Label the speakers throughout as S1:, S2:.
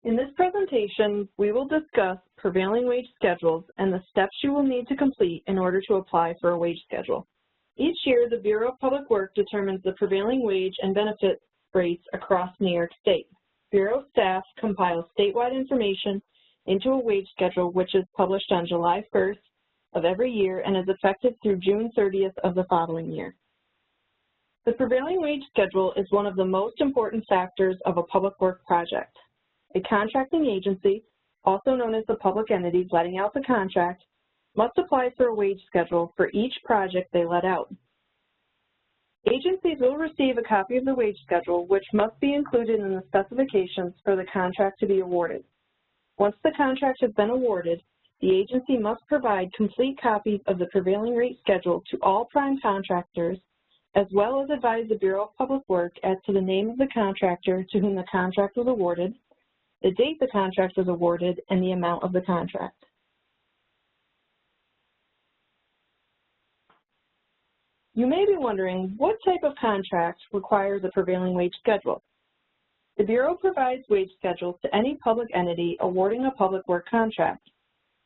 S1: In this presentation, we will discuss prevailing wage schedules and the steps you will need to complete in order to apply for a wage schedule. Each year, the Bureau of Public Works determines the prevailing wage and benefit rates across New York State. Bureau staff compiles statewide information into a wage schedule, which is published on July 1st of every year and is effective through June 30th of the following year. The prevailing wage schedule is one of the most important factors of a public work project. A contracting agency, also known as the public entity letting out the contract, must apply for a wage schedule for each project they let out. Agencies will receive a copy of the wage schedule, which must be included in the specifications for the contract to be awarded. Once the contract has been awarded, the agency must provide complete copies of the prevailing rate schedule to all prime contractors, as well as advise the Bureau of Public Works as to the name of the contractor to whom the contract was awarded, the date the contract was awarded, and the amount of the contract. You may be wondering, what type of contract requires a prevailing wage schedule? The Bureau provides wage schedules to any public entity awarding a public work contract.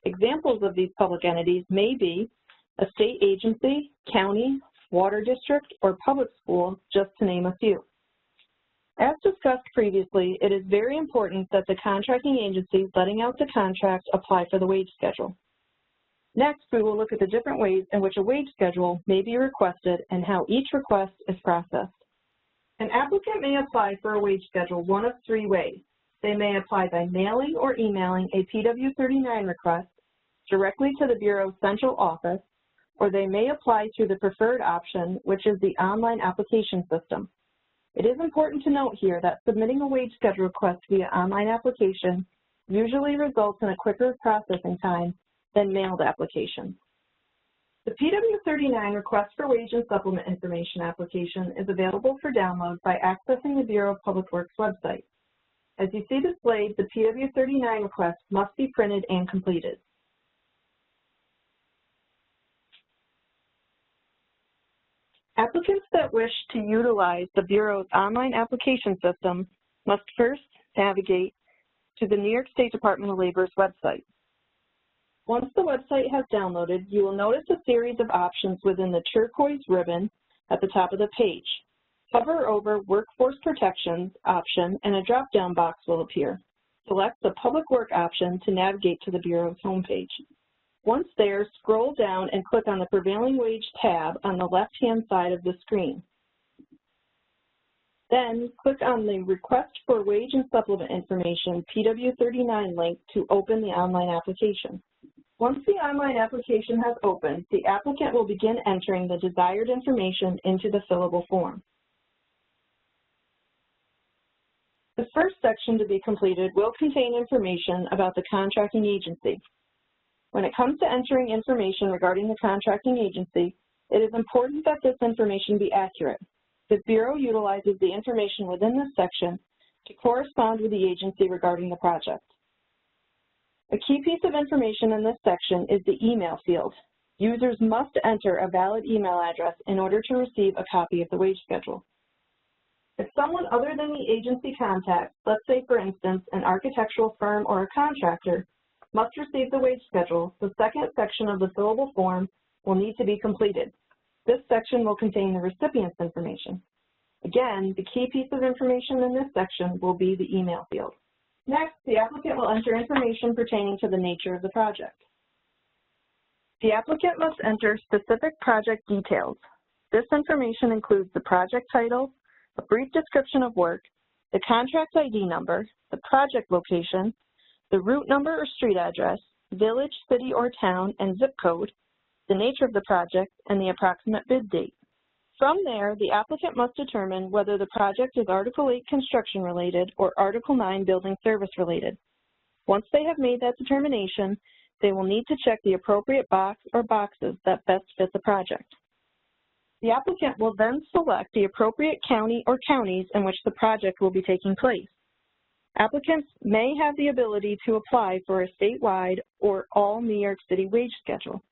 S1: Examples of these public entities may be a state agency, county, water district, or public school, just to name a few. As discussed previously, it is very important that the contracting agency letting out the contract apply for the wage schedule. Next, we will look at the different ways in which a wage schedule may be requested and how each request is processed. An applicant may apply for a wage schedule one of three ways. They may apply by mailing or emailing a PW-39 request directly to the Bureau's central office, or they may apply through the preferred option, which is the online application system. It is important to note here that submitting a wage schedule request via online application usually results in a quicker processing time than mailed applications. The PW-39 Request for Wage and Supplement Information application is available for download by accessing the Bureau of Public Works website. As you see displayed, the PW-39 request must be printed and completed. Applicants that wish to utilize the Bureau's online application system must first navigate to the New York State Department of Labor's website. Once the website has downloaded, you will notice a series of options within the turquoise ribbon at the top of the page. Hover over Workforce Protections option and a drop-down box will appear. Select the Public Work option to navigate to the Bureau's homepage. Once there, scroll down and click on the Prevailing Wage tab on the left-hand side of the screen. Then, click on the Request for Wage and Supplement Information PW-39 link to open the online application. Once the online application has opened, the applicant will begin entering the desired information into the fillable form. The first section to be completed will contain information about the contracting agency. When it comes to entering information regarding the contracting agency, it is important that this information be accurate. The Bureau utilizes the information within this section to correspond with the agency regarding the project. A key piece of information in this section is the email field. Users must enter a valid email address in order to receive a copy of the wage schedule. If someone other than the agency contacts, let's say for instance an architectural firm or a contractor, must receive the wage schedule, the second section of the fillable form will need to be completed. This section will contain the recipient's information. Again, the key piece of information in this section will be the email field. Next, the applicant will enter information pertaining to the nature of the project. The applicant must enter specific project details. This information includes the project title, a brief description of work, the contract ID number, the project location, the route number or street address, village, city, or town, and zip code, the nature of the project, and the approximate bid date. From there, the applicant must determine whether the project is Article 8 construction related or Article 9 building service related. Once they have made that determination, they will need to check the appropriate box or boxes that best fit the project. The applicant will then select the appropriate county or counties in which the project will be taking place. Applicants may have the ability to apply for a statewide or all New York City wage schedule.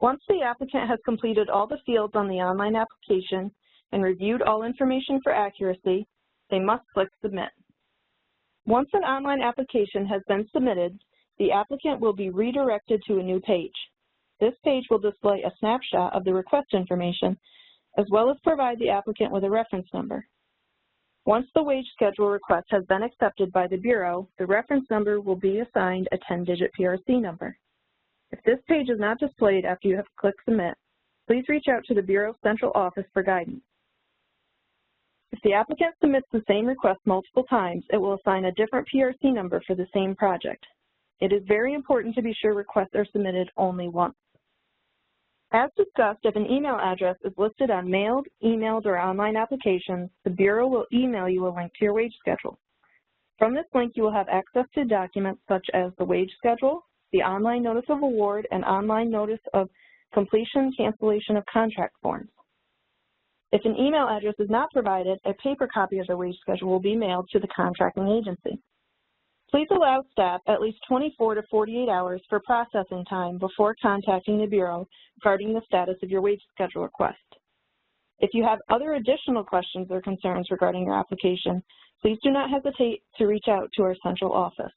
S1: Once the applicant has completed all the fields on the online application and reviewed all information for accuracy, they must click Submit. Once an online application has been submitted, the applicant will be redirected to a new page. This page will display a snapshot of the request information, as well as provide the applicant with a reference number. Once the wage schedule request has been accepted by the Bureau, the reference number will be assigned a 10-digit PRC number. If this page is not displayed after you have clicked Submit, please reach out to the Bureau Central Office for guidance. If the applicant submits the same request multiple times, it will assign a different PRC number for the same project. It is very important to be sure requests are submitted only once. As discussed, if an email address is listed on mailed, emailed, or online applications, the Bureau will email you a link to your wage schedule. From this link, you will have access to documents such as the wage schedule, the online notice of award, and online notice of completion cancellation of contract forms. If an email address is not provided, a paper copy of the wage schedule will be mailed to the contracting agency. Please allow staff at least 24 to 48 hours for processing time before contacting the Bureau regarding the status of your wage schedule request. If you have other additional questions or concerns regarding your application, please do not hesitate to reach out to our central office.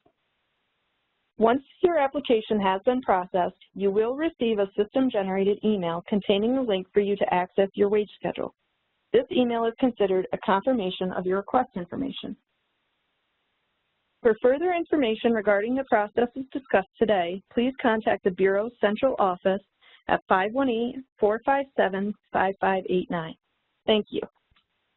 S1: Once your application has been processed, you will receive a system-generated email containing the link for you to access your wage schedule. This email is considered a confirmation of your request information. For further information regarding the processes discussed today, please contact the Bureau's Central Office at 518-457-5589. Thank you.